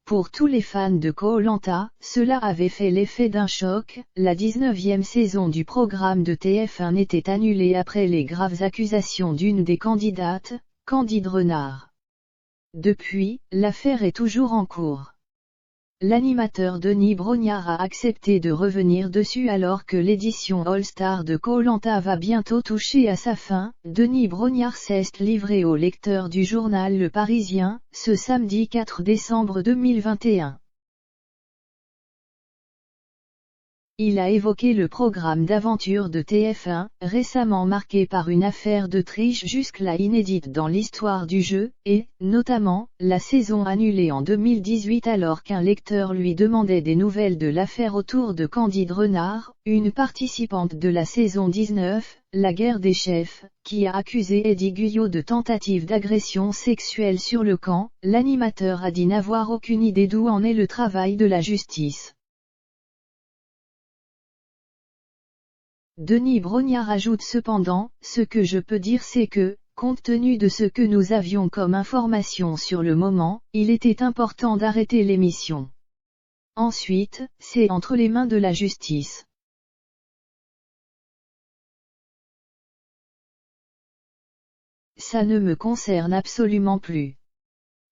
Pour tous les fans de Koh-Lanta, cela avait fait l'effet d'un choc, la 19e saison du programme de TF1 était annulée après les graves accusations d'une des candidates, Candide Renard. Depuis, l'affaire est toujours en cours. L'animateur Denis Brognard a accepté de revenir dessus alors que l'édition All-Star de Koh-Lanta va bientôt toucher à sa fin. Denis Brognard s'est livré aux lecteurs du journal Le Parisien, ce samedi 4 décembre 2021. Il a évoqué le programme d'aventure de TF1, récemment marqué par une affaire de triche jusque-là inédite dans l'histoire du jeu, et, notamment, la saison annulée en 2018 alors qu'un lecteur lui demandait des nouvelles de l'affaire autour de Candide Renard, une participante de la saison 19, La Guerre des Chefs, qui a accusé Eddie Guyot de tentative d'agression sexuelle sur le camp. L'animateur a dit n'avoir aucune idée d'où en est le travail de la justice. Denis Brognard ajoute cependant, ce que je peux dire c'est que, compte tenu de ce que nous avions comme information sur le moment, il était important d'arrêter l'émission. Ensuite, c'est entre les mains de la justice. Ça ne me concerne absolument plus.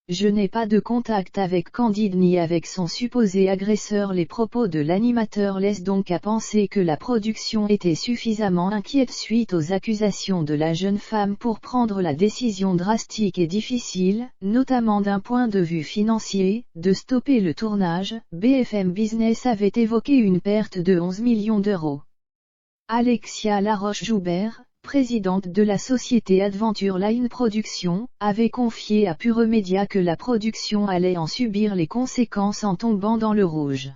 Je n'ai pas de contact avec Candide ni avec son supposé agresseur. Les propos de l'animateur laissent donc à penser que la production était suffisamment inquiète suite aux accusations de la jeune femme pour prendre la décision drastique et difficile, notamment d'un point de vue financier, de stopper le tournage. BFM Business avait évoqué une perte de 11 millions d'euros. Alexia Laroche-Joubert, présidente de la société Adventure Line Productions, avait confié à Pure Média que la production allait en subir les conséquences en tombant dans le rouge.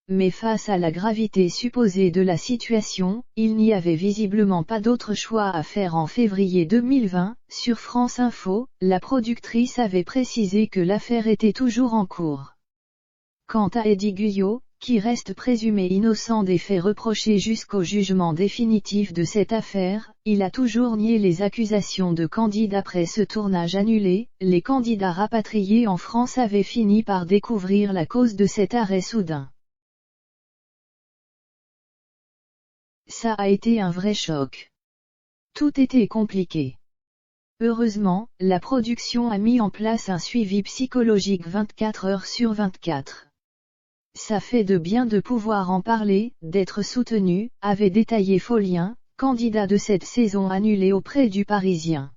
Mais face à la gravité supposée de la situation, il n'y avait visiblement pas d'autre choix à faire. En février 2020, sur France Info, la productrice avait précisé que l'affaire était toujours en cours. Quant à Eddie Guyot, qui reste présumé innocent des faits reprochés jusqu'au jugement définitif de cette affaire, il a toujours nié les accusations de Candide. Après ce tournage annulé, les candidats rapatriés en France avaient fini par découvrir la cause de cet arrêt soudain. Ça a été un vrai choc. Tout était compliqué. Heureusement, la production a mis en place un suivi psychologique 24 heures sur 24. Ça fait de bien de pouvoir en parler, d'être soutenu, avait détaillé Folien, candidat de cette saison annulée auprès du Parisien.